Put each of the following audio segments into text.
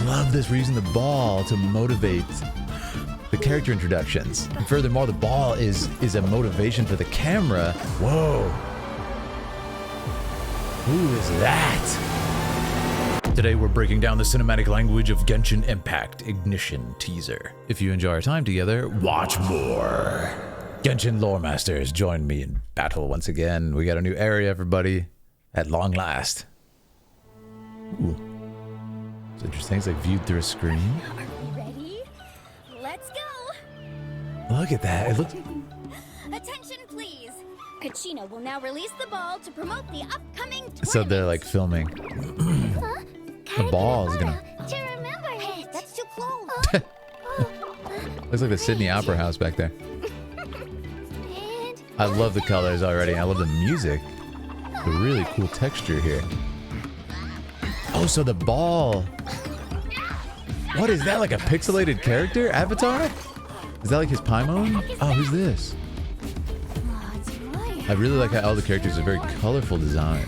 love this. We're using the ball to motivate the character introductions. And furthermore, the ball is a motivation for the camera. Whoa. Who is that? Today we're breaking down the cinematic language of Genshin Impact Ignition teaser. If you enjoy our time together, watch more. Genshin lore masters, join me in battle once again. We got a new area, everybody, at long last. Ooh. It's interesting. It's like viewed through a screen. Are we ready? Let's go. Look at that. It looks... Attention, please. Kachina will now release the ball to promote the upcoming tournament. So they're like filming. The ball is gonna... To remember, hey, that's too close. Looks like the Sydney Opera House back there. I love the colors already. I love the music. A really cool texture here. Oh, so the ball. What is that? Like a pixelated character avatar? Is that like his Paimon? Oh, who's this? I really like how all the characters are very colorful design.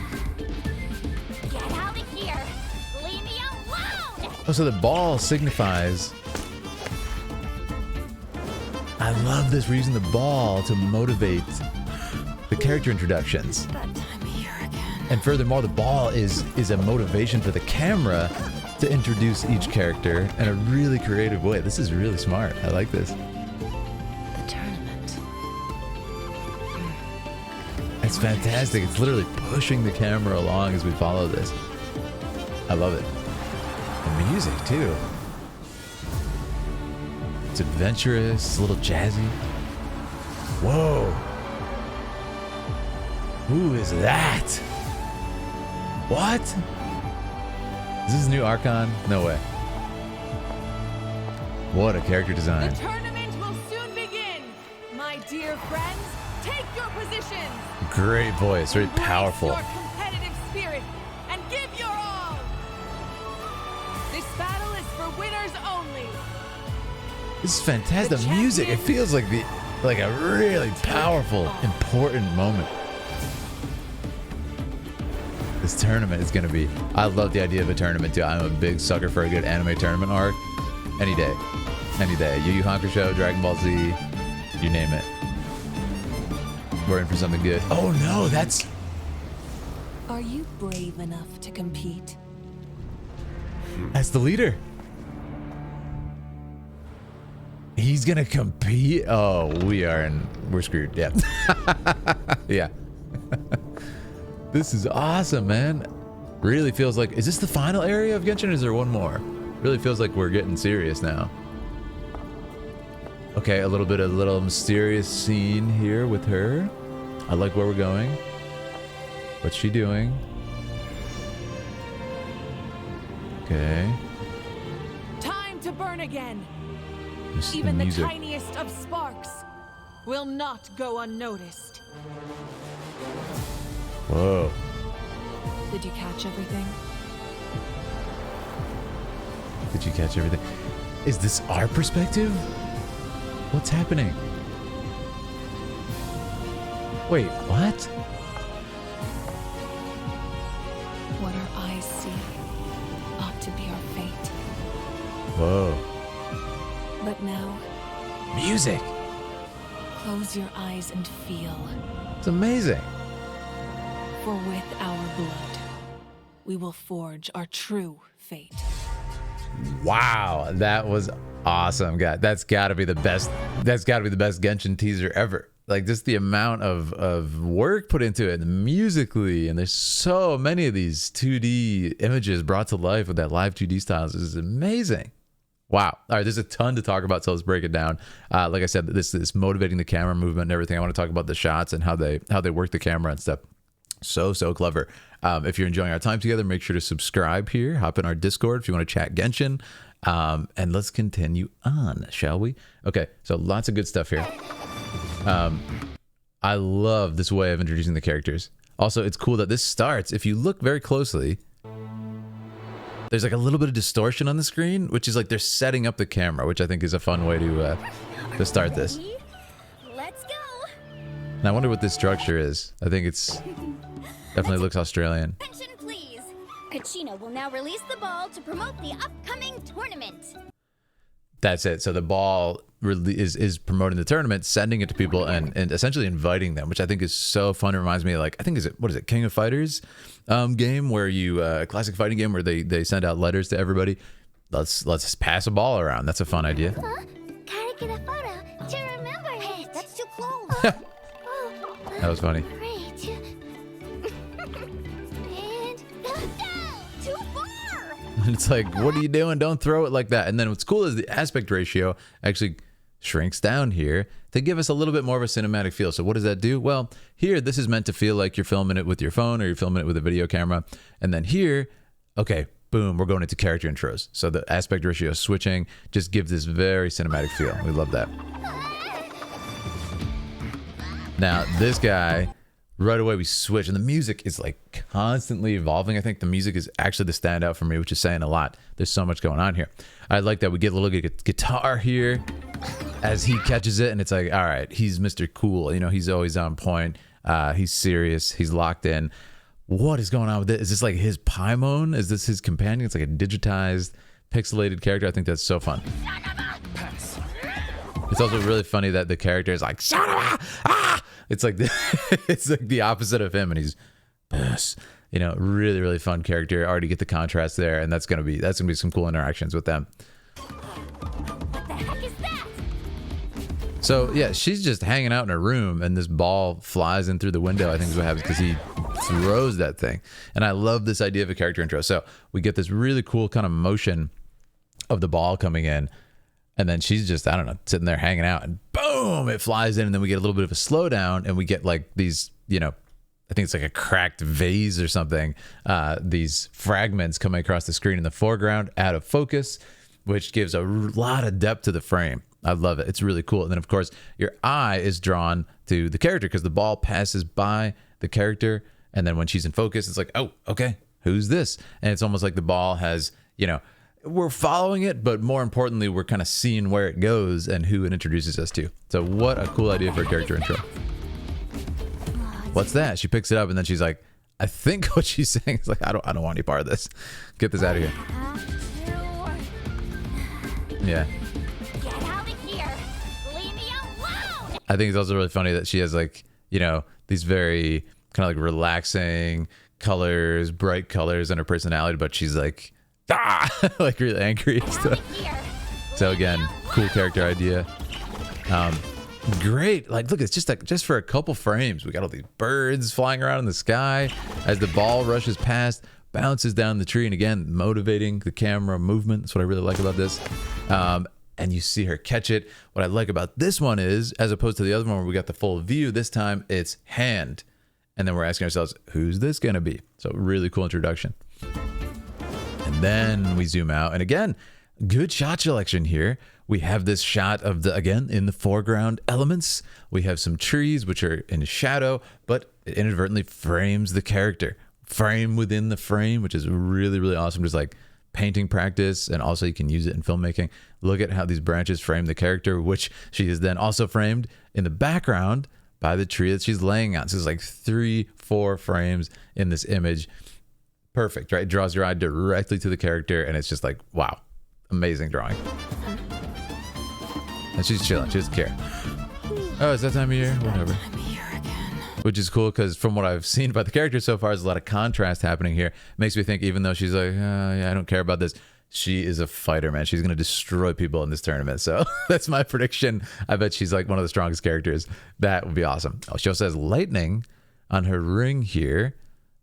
Get out of here. Leave me alone. Oh, so the ball signifies... I love this. We're using the ball to motivate the character introductions. That time of year again. And furthermore, the ball is a motivation for the camera to introduce each character in a really creative way. This is really smart. I like this. The tournament. It's fantastic. It's literally pushing the camera along as we follow this. I love it. The music, too. It's adventurous, a little jazzy. Whoa. Who is that? What? Is this a new Archon? No way. What a character design. The tournament will soon begin. My dear friends, take your positions. Great voice, very powerful. Embrace your competitive spirit and give your all. This battle is for winners only. This is fantastic. The music, it feels like a really powerful, important moment. This tournament is gonna be... I love the idea of a tournament too. I'm a big sucker for a good anime tournament arc. Any day. Any day. Yu Yu Hakusho, Dragon Ball Z, you name it. We're in for something good. Oh no, that's... Are you brave enough to compete? That's the leader. He's gonna compete? Oh, we're screwed. Yeah. Yeah. This is awesome, man. Really feels like, is this the final area of Genshin or is there one more? Really feels like we're getting serious now. Okay, a little mysterious scene here with her. I like where we're going. What's she doing? Okay. Time to burn again. This is Even the music. tiniest of sparks will not go unnoticed. Whoa. Did you catch everything? Did you catch everything? Is this our perspective? What's happening? Wait, what? What our eyes see ought to be our fate. Whoa. But now, Music. close your eyes and feel. It's amazing. For with our blood, we will forge our true fate. Wow, that was awesome, guys. That's got to be the best. That's got to be the best Genshin teaser ever. Like just the amount of work put into it, musically, and there's so many of these 2D images brought to life with that live 2D styles. This is amazing. Wow. All right, there's a ton to talk about, so let's break it down. Like I said, this is motivating the camera movement and everything. I want to talk about the shots and how they work the camera and stuff. So clever. If you're enjoying our time together, make sure to subscribe here. Hop in our Discord if you want to chat Genshin. And let's continue on, shall we? Okay, so lots of good stuff here. I love this way of introducing the characters. Also, it's cool that this starts, if you look very closely, there's like a little bit of distortion on the screen, which is like they're setting up the camera, which I think is a fun way to start this. Let's go. And I wonder what this structure is. I think it's definitely looks Australian. Attention, please. Kachina will now release the ball to promote the upcoming tournament. That's it. So the ball really is promoting the tournament, sending it to people, and essentially inviting them, which I think is so fun. It reminds me of, like, I think, what is it, King of Fighters game, where you classic fighting game where they send out letters to everybody. Let's pass a ball around. That's a fun idea. Huh? Gotta get a photo to remember. Hey, that's too close. That was funny. Great. And no, too far. And it's like, what are you doing? Don't throw it like that. And then what's cool is the aspect ratio actually shrinks down here to give us a little bit more of a cinematic feel. So what does that do? Well, here, this is meant to feel like you're filming it with your phone or you're filming it with a video camera. And then here, okay, boom, we're going into character intros. So the aspect ratio switching just gives this very cinematic feel. We love that. Now, this guy, right away we switch, and the music is like constantly evolving. I think the music is actually the standout for me, which is saying a lot. There's so much going on here. I like that we get a little guitar here as he catches it, and it's like, all right, he's Mr. Cool. You know, he's always on point. He's serious. He's locked in. What is going on with it? Is this like his Paimon? Is this his companion? It's like a digitized, pixelated character. I think that's so fun. It's also really funny that the character is like, son of a, ah! It's like it's like the opposite of him, and he's, you know, really, really fun character. Already get the contrast there, and that's gonna be some cool interactions with them. What the heck is that? So yeah, she's just hanging out in her room, and this ball flies in through the window. I think is what happens because he throws that thing. And I love this idea of a character intro. So we get this really cool kind of motion of the ball coming in. And then she's just, I don't know, sitting there hanging out, and boom, it flies in. And then we get a little bit of a slowdown, and we get like these, you know, I think it's like a cracked vase or something. These fragments coming across the screen in the foreground, out of focus, which gives a lot of depth to the frame. I love it. It's really cool. And then, of course, your eye is drawn to the character because the ball passes by the character. And then when she's in focus, it's like, oh, okay, who's this? And it's almost like the ball has, you know, we're following it, but more importantly, we're kind of seeing where it goes and who it introduces us to. So what a cool idea for a character intro. What's that? She picks it up, and then she's like, I think what she's saying is like, I don't want any part of this. Get this out of here. Yeah. Get out of here. Leave me alone. I think it's also really funny that she has, like, you know, these very kind of like relaxing colors, bright colors in her personality, but she's like, like really angry and stuff. So again, cool character idea. Great. Like, look, it's just like, just for a couple frames, we got all these birds flying around in the sky as the ball rushes past, bounces down the tree, and again, motivating the camera movement. That's what I really like about this. And you see her catch it. What I like about this one is, as opposed to the other one where we got the full view, this time it's hand. And then we're asking ourselves, who's this going to be? So really cool introduction. And then we zoom out, and again, good shot selection here. We have this shot of the, again, in the foreground elements. We have some trees, which are in shadow, but it inadvertently frames the character. Frame within the frame, which is really, really awesome. Just like painting practice, and also you can use it in filmmaking. Look at how these branches frame the character, which she is then also framed in the background by the tree that she's laying on. So it's like 3-4 frames in this image. Perfect, right? It draws your eye directly to the character, and it's just like, wow, amazing drawing. And she's chilling. She doesn't care. Oh, it's that time of year? Whatever. Which is cool because from what I've seen by the character so far, there's a lot of contrast happening here. Makes me think, even though she's like, yeah, I don't care about this, she is a fighter, man. She's going to destroy people in this tournament. So that's my prediction. I bet she's like one of the strongest characters. That would be awesome. Oh, she also has lightning on her ring here.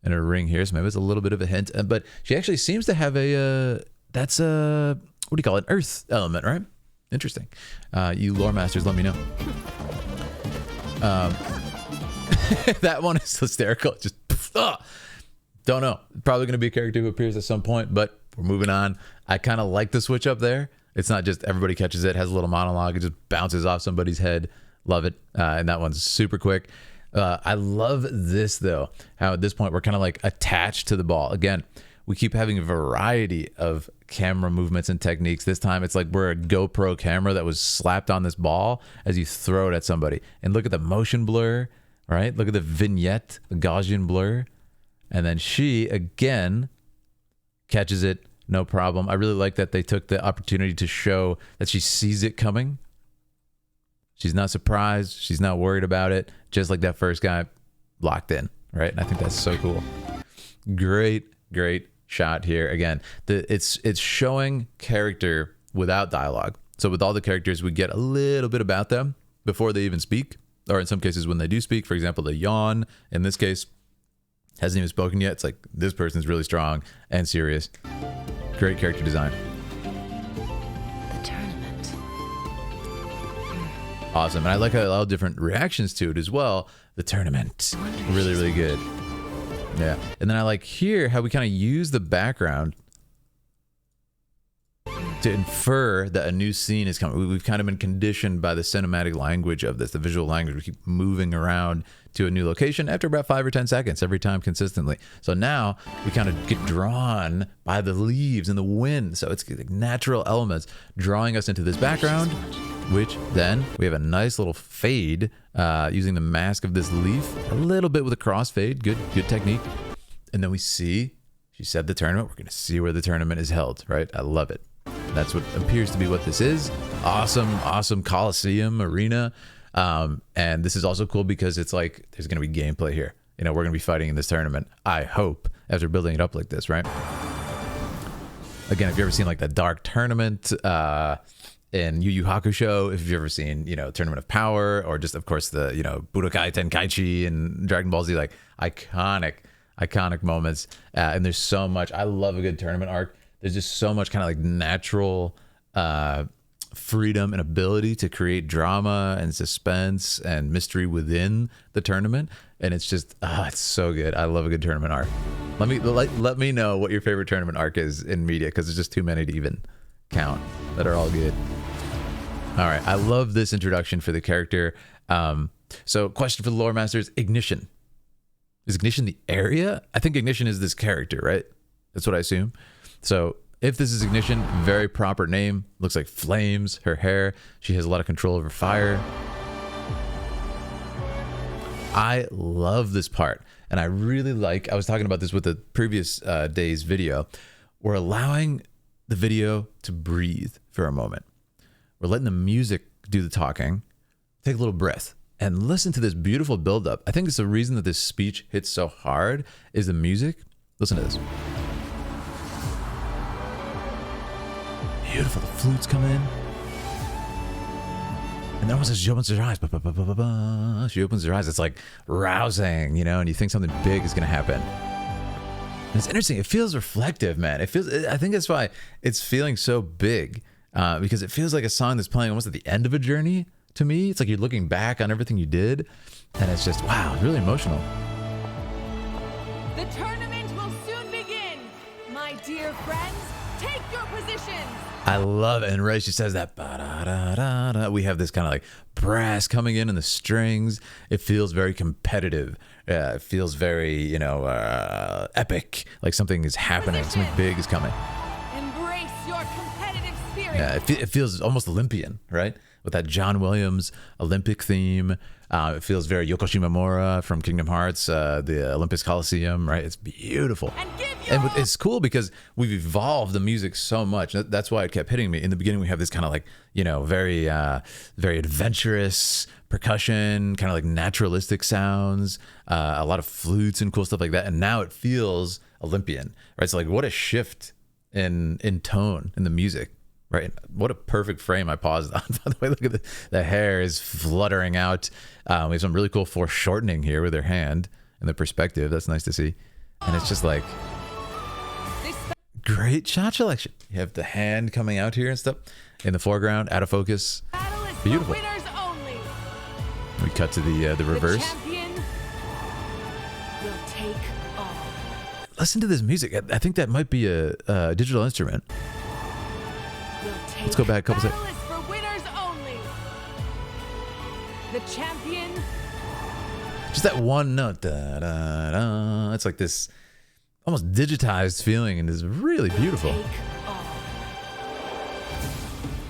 And her ring here, so maybe it's a little bit of a hint. But she actually seems to have a, that's a, what do you call it? An earth element, right? Interesting. You lore masters, let me know. That one is hysterical. Just, don't know. Probably going to be a character who appears at some point, but we're moving on. I kind of like the switch up there. It's not just everybody catches it, has a little monologue. It just bounces off somebody's head. Love it. And that one's super quick. I love this, though, how at this point we're kind of like attached to the ball. Again, we keep having a variety of camera movements and techniques. This time it's like we're a GoPro camera that was slapped on this ball as you throw it at somebody. And look at the motion blur, right? Look at the vignette, the Gaussian blur. And then she, again, catches it, no problem. I really like that they took the opportunity to show that she sees it coming. She's not surprised. She's not worried about it. Just like that first guy, locked in, right? And I think that's so cool. Great shot here. Again, it's showing character without dialogue. So with all the characters, we get a little bit about them before they even speak, or in some cases when they do speak. For example, the yawn in this case hasn't even spoken yet. It's like, this person's really strong and serious. Great character design. The tournament. Awesome. And I like a lot of different reactions to it as well. The tournament. Really good. Yeah. And then I like here how we kind of use the background to infer that a new scene is coming. We've kind of been conditioned by the cinematic language of this, the visual language. We keep moving around to a new location after about 5 or 10 seconds every time consistently. So now we kind of get drawn by the leaves and the wind. So it's like natural elements drawing us into this background, which then we have a nice little fade using the mask of this leaf, a little bit with a crossfade. Good technique. And then we see, she said the tournament. We're going to see where the tournament is held, right? I love it. That's what appears to be what this is. Awesome Coliseum arena. And this is also cool because it's like there's going to be gameplay here. You know, we're going to be fighting in this tournament, I hope, as we're building it up like this, right? Again, if you've ever seen like the Dark Tournament in Yu Yu Hakusho, if you've ever seen, you know, Tournament of Power, or just, of course, the, you know, Budokai Tenkaichi and Dragon Ball Z, like iconic moments. And there's so much. I love a good tournament arc. There's just so much kind of like natural freedom and ability to create drama and suspense and mystery within the tournament, and it's just it's so good. I love a good tournament arc. Let me know what your favorite tournament arc is in media, because there's just too many to even count that are all good. All right, I love this introduction for the character. So question for the lore masters: Ignition, is Ignition the area? I think Ignition is this character, right? That's what I assume. So if this is Ignition, very proper name. Looks like flames, her hair. She has a lot of control over fire. I love this part. And I really like, I was talking about this with the previous day's video. We're allowing the video to breathe for a moment. We're letting the music do the talking. Take a little breath and listen to this beautiful buildup. I think it's the reason that this speech hits so hard is the music. Listen to this. Beautiful. The flutes come in. And then once she opens her eyes, she opens her eyes. It's like rousing, you know, and you think something big is going to happen. And it's interesting. It feels reflective, man. I think that's why it's feeling so big, because it feels like a song that's playing almost at the end of a journey to me. It's like you're looking back on everything you did, and it's just, wow, really emotional. The tournament will soon begin. My dear friends, take your positions. I love it. And right, she says that. Ba-da-da-da-da. We have this kind of like brass coming in and the strings. It feels very competitive. It feels very, you know, epic. Like something is happening. Something big is coming. Embrace your competitive spirit. Yeah, it feels almost Olympian, right? With that John Williams Olympic theme. It feels very Yoko Shimomura from Kingdom Hearts, the Olympus Coliseum, right? It's beautiful. And it's cool because we've evolved the music so much. That's why it kept hitting me. In the beginning, we have this kind of like, you know, very adventurous percussion, kind of like naturalistic sounds, a lot of flutes and cool stuff like that. And now it feels Olympian, right? So like, what a shift in tone in the music. Right. What a perfect frame I paused on. By the way, look at the hair is fluttering out. We have some really cool foreshortening here with her hand and the perspective. That's nice to see. And it's just like great shot selection. You have the hand coming out here and stuff in the foreground, out of focus. Beautiful. We cut to the reverse. Listen to this music. I think that might be a digital instrument. Let's go back a couple seconds. For winners only. The champion. Just that one note. Da, da, da. It's like this almost digitized feeling, and it's really beautiful.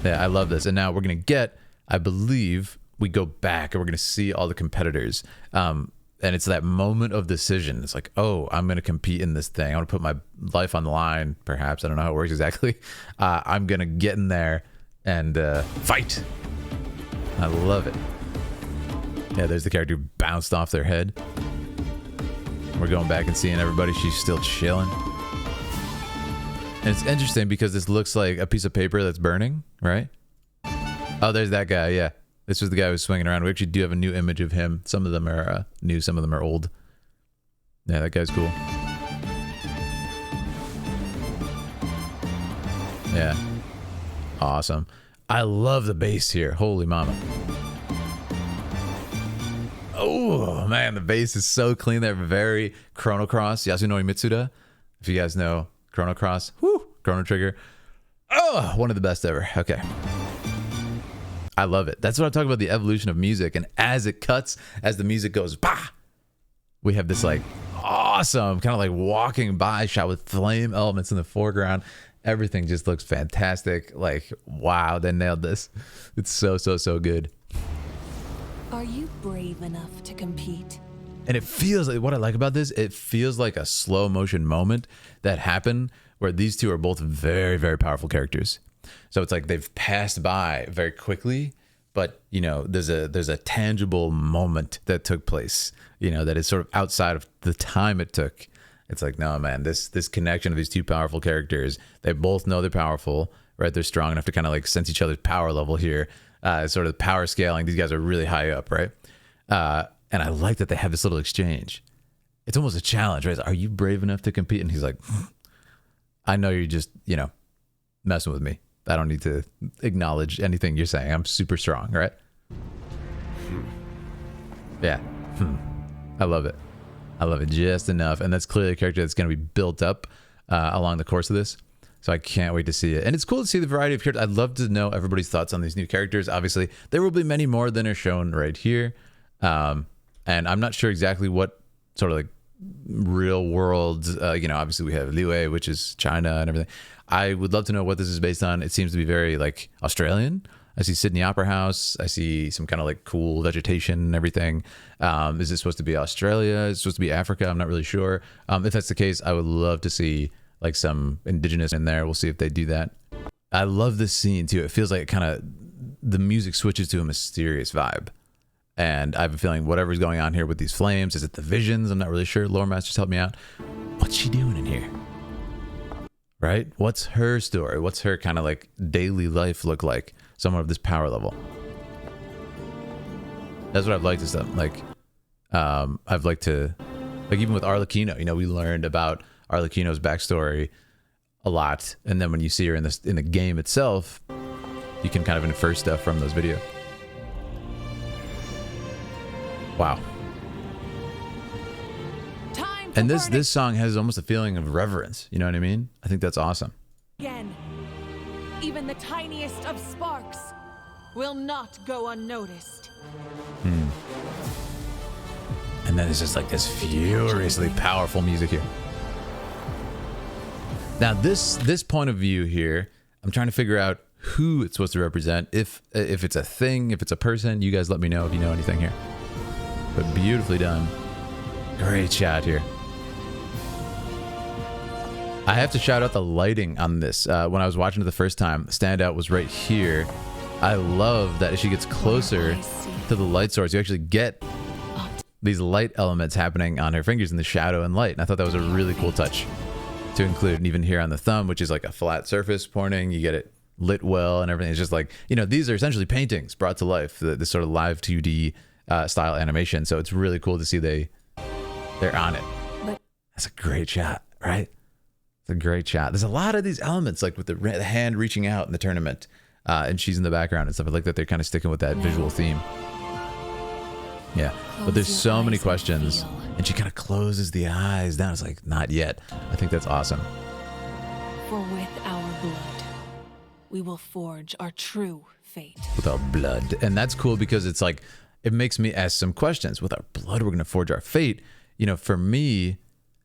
Yeah, I love this. And now we're going to get, I believe, we go back and we're going to see all the competitors. And And it's that moment of decision. It's like, oh, I'm going to compete in this thing. I want to put my life on the line, perhaps. I don't know how it works exactly. I'm going to get in there and fight. I love it. Yeah, there's the character who bounced off their head. We're going back and seeing everybody. She's still chilling. And it's interesting because this looks like a piece of paper that's burning, right? Oh, there's that guy, yeah. This was the guy who was swinging around. We actually do have a new image of him. Some of them are new, some of them are old. Yeah, that guy's cool. Yeah. Awesome. I love the bass here. Holy mama. Oh, man, the bass is so clean. They're very Chrono Cross. Yasunori Mitsuda. If you guys know Chrono Cross. Whoo! Chrono Trigger. Oh, one of the best ever. Okay. I love it. That's what I'm talking about, the evolution of music. And as it cuts, as the music goes, bah, we have this like awesome kind of like walking by shot with flame elements in the foreground. Everything just looks fantastic. Like, wow, they nailed this. It's so, so, so good. Are you brave enough to compete? And it feels like, what I like about this, it feels like a slow motion moment that happened where these two are both very, very powerful characters. So it's like they've passed by very quickly, but you know, there's a tangible moment that took place, you know, that is sort of outside of the time it took. It's like, no, man, this connection of these two powerful characters, they both know they're powerful, right? They're strong enough to kind of like sense each other's power level here. Sort of power scaling. These guys are really high up, right? And I like that they have this little exchange. It's almost a challenge, right? Are you brave enough to compete? And he's like, I know you're just, you know, messing with me. I don't need to acknowledge anything you're saying. I'm super strong, right? Yeah. I love it. I love it just enough. And that's clearly a character that's going to be built up along the course of this. So I can't wait to see it. And it's cool to see the variety of characters. I'd love to know everybody's thoughts on these new characters. Obviously, there will be many more than are shown right here. And I'm not sure exactly what sort of like real world, you know, obviously we have Liyue, which is China and everything. I would love to know what this is based on. It seems to be very like Australian. I see Sydney Opera House. I see some kind of like cool vegetation and everything. Is it supposed to be Australia? Is it supposed to be Africa? I'm not really sure. If that's the case, I would love to see like some indigenous in there. We'll see if they do that. I love this scene too. It feels like it kind of, the music switches to a mysterious vibe. And I have a feeling whatever's going on here with these flames, is it the visions? I'm not really sure. Lore Masters, help me out. What's she doing in here? Right? What's her story? What's her kind of like daily life look like? Someone of this power level. That's what I've liked to stuff. Like, I've liked to, like even with Arlecchino, you know, we learned about Arlecchino's backstory a lot. And then when you see her in the game itself, you can kind of infer stuff from those videos. Wow. And this song has almost a feeling of reverence. You know what I mean? I think that's awesome. Again, even the tiniest of sparks will not go unnoticed. And then it's just like this furiously powerful music here. Now this point of view here, I'm trying to figure out who it's supposed to represent. If it's a thing, if it's a person, you guys let me know if you know anything here. But beautifully done. Great shot here. I have to shout out the lighting on this. When I was watching it the first time, the standout was right here. I love that as she gets closer to the light source, you actually get these light elements happening on her fingers in the shadow and light. And I thought that was a really cool touch to include. And even here on the thumb, which is like a flat surface pointing, you get it lit well and everything. It's just like, you know, these are essentially paintings brought to life, this sort of live 2D style animation. So it's really cool to see they're on it. That's a great shot, right? It's a great shot. There's a lot of these elements, like with the hand reaching out in the tournament, and she's in the background and stuff. I like that they're kind of sticking with that visual theme. Yeah, but there's so many questions, and she kind of closes the eyes down. It's like, not yet. I think that's awesome. For with our blood, we will forge our true fate. With our blood. And that's cool because it's like, it makes me ask some questions. With our blood, we're going to forge our fate. You know, for me,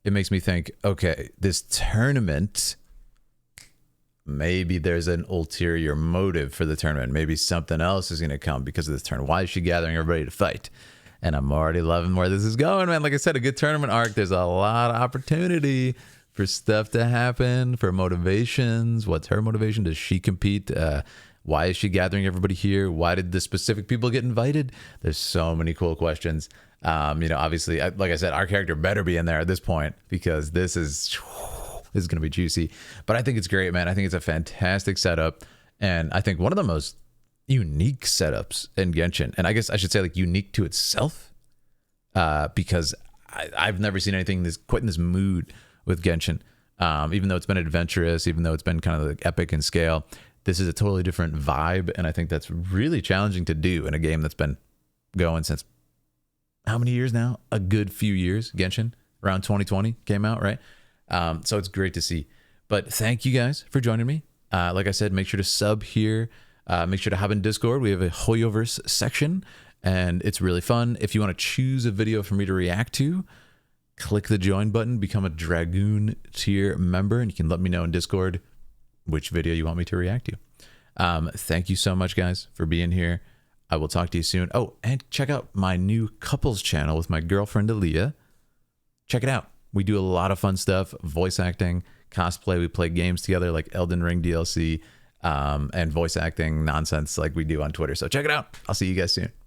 it makes me think, okay, this tournament, maybe there's an ulterior motive for the tournament. Maybe something else is going to come because of this tournament. Why is she gathering everybody to fight? and I'm already loving where this is going, man. Like I said, a good tournament arc. There's a lot of opportunity for stuff to happen, for motivations. What's her motivation? Does she compete? Why is she gathering everybody here? Why did the specific people get invited? There's so many cool questions. Obviously, like I said, our character better be in there at this point, because this is going to be juicy. But I think it's great, man. I think it's a fantastic setup, and I think one of the most unique setups in Genshin, and I guess I should say like unique to itself, because I've never seen anything quite in this mood with Genshin. Even though it's been adventurous, even though it's been kind of like epic in scale, this is a totally different vibe, and I think that's really challenging to do in a game that's been going since how many years now? A good few years. Genshin around 2020 came out, right? So it's great to see. But thank you guys for joining me. Like I said, make sure to sub here. Make sure to hop in Discord. We have a Hoyoverse section, and it's really fun. If you want to choose a video for me to react to, click the join button, become a Dragoon tier member, and you can let me know in Discord which video you want me to react to. Thank you so much, guys, for being here. I will talk to you soon. Oh, and check out my new couples channel with my girlfriend, Aaliyah. Check it out. We do a lot of fun stuff, voice acting, cosplay. We play games together like Elden Ring DLC, and voice acting nonsense like we do on Twitter. So check it out. I'll see you guys soon.